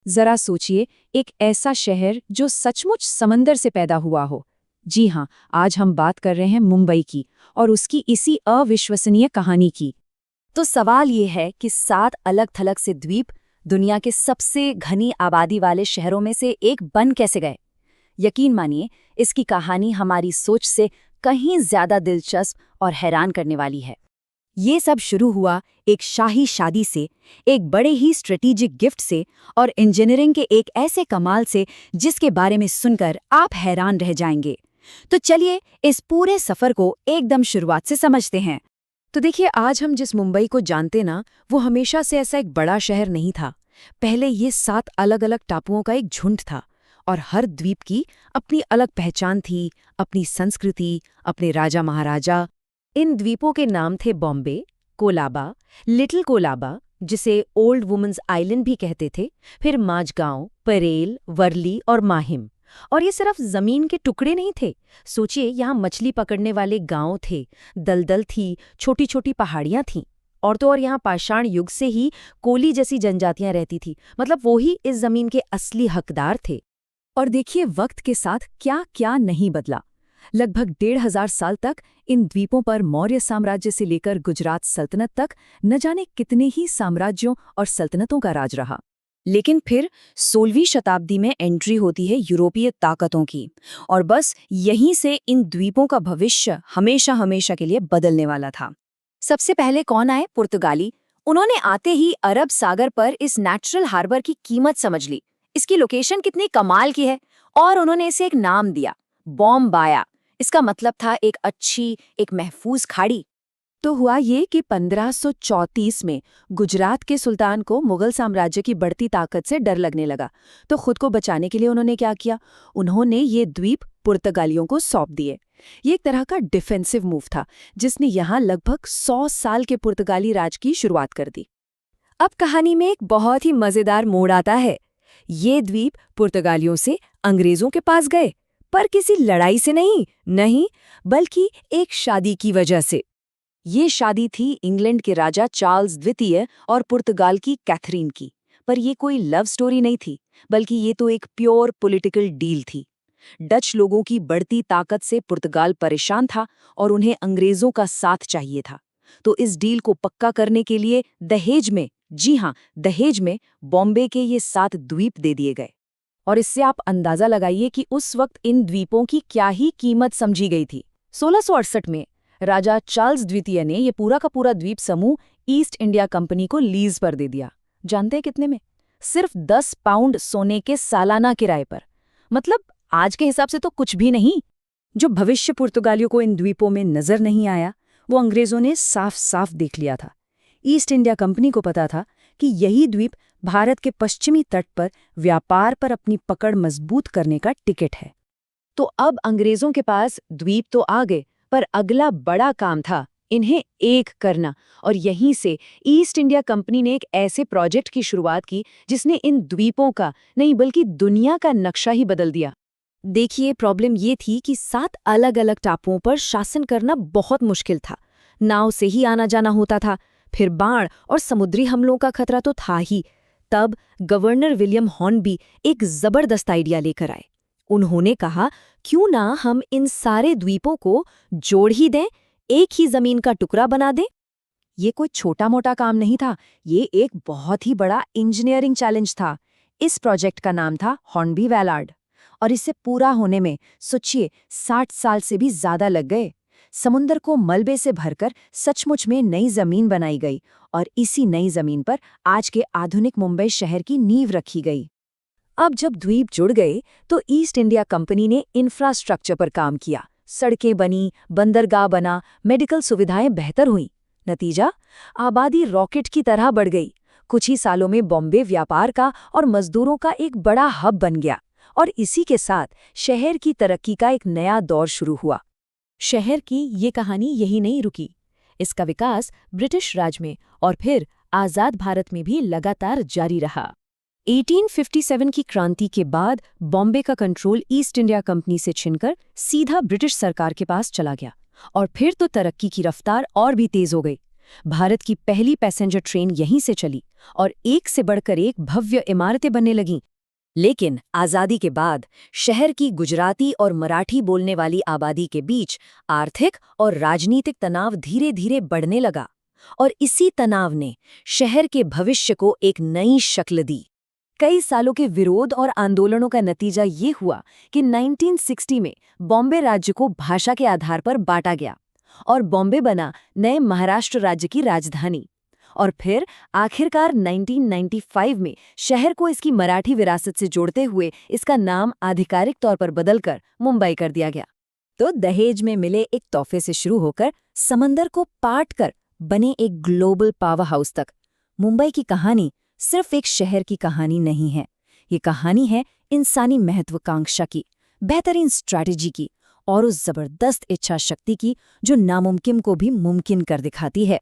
जरा सोचिए, एक ऐसा शहर जो सचमुच समंदर से पैदा हुआ हो। जी हाँ, आज हम बात कर रहे हैं मुंबई की और उसकी इसी अविश्वसनीय कहानी की। तो सवाल ये है कि 7 अलग-थलग से द्वीप दुनिया के सबसे घनी आबादी वाले शहरों में से एक बन कैसे गए? यकीन मानिए, इसकी कहानी हमारी सोच से कहीं ज्यादा दिलचस्प और हैरान करने वाली है। ये सब शुरू हुआ एक शाही शादी से, एक बड़े ही स्ट्रेटेजिक गिफ्ट से और इंजीनियरिंग के एक ऐसे कमाल से जिसके बारे में सुनकर आप हैरान रह जाएंगे। तो चलिए इस पूरे सफर को एकदम शुरुआत से समझते हैं। तो देखिए, आज हम जिस मुंबई को जानते ना, वो हमेशा से ऐसा एक बड़ा शहर नहीं था। पहले ये 7 अलग अलग टापुओं का एक झुंड था और हर द्वीप की अपनी अलग पहचान थी, अपनी संस्कृति, अपने राजा महाराजा। इन द्वीपों के नाम थे बॉम्बे, कोलाबा, लिटिल कोलाबा, जिसे ओल्ड वुमेन्स आइलैंड भी कहते थे, फिर माझगांव, परेल, वर्ली और माहिम। और ये सिर्फ जमीन के टुकड़े नहीं थे। सोचिए, यहाँ मछली पकड़ने वाले गांव थे, दलदल थी, छोटी छोटी पहाड़ियां थीं। और तो और यहाँ पाषाण युग से ही कोली जैसी जनजातियां रहती थी, मतलब वो ही इस जमीन के असली हकदार थे। और देखिए, वक्त के साथ क्या क्या नहीं बदला। लगभग 1,500 साल तक इन द्वीपों पर मौर्य साम्राज्य से लेकर गुजरात सल्तनत तक न जाने कितने ही साम्राज्यों और सल्तनतों का राज रहा। लेकिन फिर 16वीं शताब्दी में एंट्री होती है यूरोपीय ताकतों की, और बस यहीं से इन द्वीपों का भविष्य हमेशा हमेशा के लिए बदलने वाला था। सबसे पहले कौन आए? पुर्तगाली। उन्होंने आते ही अरब सागर पर इस नेचुरल हार्बर की कीमत समझ ली, इसकी लोकेशन कितनी कमाल की है, और उन्होंने इसे एक नाम दिया, बॉम्बाया। इसका मतलब था एक अच्छी, एक महफूज खाड़ी। तो हुआ ये कि 1534 में गुजरात के सुल्तान को मुगल साम्राज्य की बढ़ती ताकत से डर लगने लगा। तो खुद को बचाने के लिए उन्होंने क्या किया? उन्होंने ये द्वीप पुर्तगालियों को सौंप दिए। ये एक तरह का डिफेंसिव मूव था, जिसने यहाँ लगभग 100 साल के पुर्तगाली राज की शुरुआत कर दी। अब कहानी में एक बहुत ही मजेदार मोड़ आता है। ये द्वीप पुर्तगालियों से अंग्रेजों के पास गए, पर किसी लड़ाई से नहीं, बल्कि एक शादी की वजह से। ये शादी थी इंग्लैंड के राजा चार्ल्स द्वितीय और पुर्तगाल की कैथरीन की। पर ये कोई लव स्टोरी नहीं थी, बल्कि ये तो एक प्योर पॉलिटिकल डील थी। डच लोगों की बढ़ती ताकत से पुर्तगाल परेशान था और उन्हें अंग्रेजों का साथ चाहिए था। तो इस डील को पक्का करने के लिए दहेज में, जी हाँ, दहेज में बॉम्बे के ये 7 द्वीप दे दिए गए। और इससे आप अंदाजा लगाइए कि उस वक्त इन द्वीपों की क्या ही कीमत समझी गई थी। 1668 में राजा चार्ल्स द्वितीय ने ये पूरा का पूरा द्वीप समूह ईस्ट इंडिया कंपनी को लीज पर दे दिया। जानते हैं कितने में? सिर्फ 10 पाउंड सोने के सालाना किराए पर। मतलब आज के हिसाब से तो कुछ भी नहीं। जो भविष्य पुर्तगालियों को इन द्वीपों में नजर नहीं आया, वो अंग्रेजों ने साफ साफ देख लिया था। ईस्ट इंडिया कंपनी को पता था कि यही द्वीप भारत के पश्चिमी तट पर व्यापार पर अपनी पकड़ मजबूत करने का टिकट है। तो अब अंग्रेजों के पास द्वीप तो आ गए, पर अगला बड़ा काम था इन्हें एक करना। और यहीं से ईस्ट इंडिया कंपनी ने एक ऐसे प्रोजेक्ट की शुरुआत की जिसने इन द्वीपों का नहीं बल्कि दुनिया का नक्शा ही बदल दिया। देखिए, प्रॉब्लम ये थी कि 7 अलग अलग टापुओं पर शासन करना बहुत मुश्किल था। नाव से ही आना जाना होता था, फिर बाढ़ और समुद्री हमलों का खतरा तो था ही। तब गवर्नर विलियम हॉर्नबी एक जबरदस्त आइडिया लेकर आए। उन्होंने कहा, क्यों ना हम इन सारे द्वीपों को जोड़ ही दें, एक ही जमीन का टुकड़ा बना दें। ये कोई छोटा मोटा काम नहीं था, ये एक बहुत ही बड़ा इंजीनियरिंग चैलेंज था। इस प्रोजेक्ट का नाम था हॉर्नबी वैलार्ड, और इसे पूरा होने में सोचिए 60 साल से भी ज्यादा लग गए। समुद्र को मलबे से भरकर सचमुच में नई जमीन बनाई गई, और इसी नई जमीन पर आज के आधुनिक मुंबई शहर की नींव रखी गई। अब जब द्वीप जुड़ गए तो ईस्ट इंडिया कंपनी ने इंफ्रास्ट्रक्चर पर काम किया। सड़कें बनी, बंदरगाह बना, मेडिकल सुविधाएं बेहतर हुईं। नतीजा, आबादी रॉकेट की तरह बढ़ गई। कुछ ही सालों में बॉम्बे व्यापार का और मजदूरों का एक बड़ा हब बन गया, और इसी के साथ शहर की तरक्की का एक नया दौर शुरू हुआ। शहर की ये कहानी यही नहीं रुकी। इसका विकास ब्रिटिश राज में और फिर आजाद भारत में भी लगातार जारी रहा। 1857 की क्रांति के बाद बॉम्बे का कंट्रोल ईस्ट इंडिया कंपनी से छिनकर सीधा ब्रिटिश सरकार के पास चला गया, और फिर तो तरक्की की रफ्तार और भी तेज हो गई। भारत की पहली पैसेंजर ट्रेन यहीं से चली और एक से बढ़कर एक भव्य इमारतें बनने लगीं। लेकिन आज़ादी के बाद शहर की गुजराती और मराठी बोलने वाली आबादी के बीच आर्थिक और राजनीतिक तनाव धीरे धीरे बढ़ने लगा और इसी तनाव ने शहर के भविष्य को एक नई शक्ल दी। कई सालों के विरोध और आंदोलनों का नतीजा ये हुआ कि 1960 में बॉम्बे राज्य को भाषा के आधार पर बांटा गया और बॉम्बे बना नए महाराष्ट्र राज्य की राजधानी। और फिर आखिरकार 1995 में शहर को इसकी मराठी विरासत से जोड़ते हुए इसका नाम आधिकारिक तौर पर बदलकर मुंबई कर दिया गया। तो दहेज में मिले एक तोहफे से शुरू होकर समंदर को पाट कर बने एक ग्लोबल पावर हाउस तक, मुंबई की कहानी सिर्फ एक शहर की कहानी नहीं है। ये कहानी है इंसानी महत्वाकांक्षा की, बेहतरीन स्ट्रैटेजी की और उस जबरदस्त इच्छा शक्ति की जो नामुमकिन को भी मुमकिन कर दिखाती है।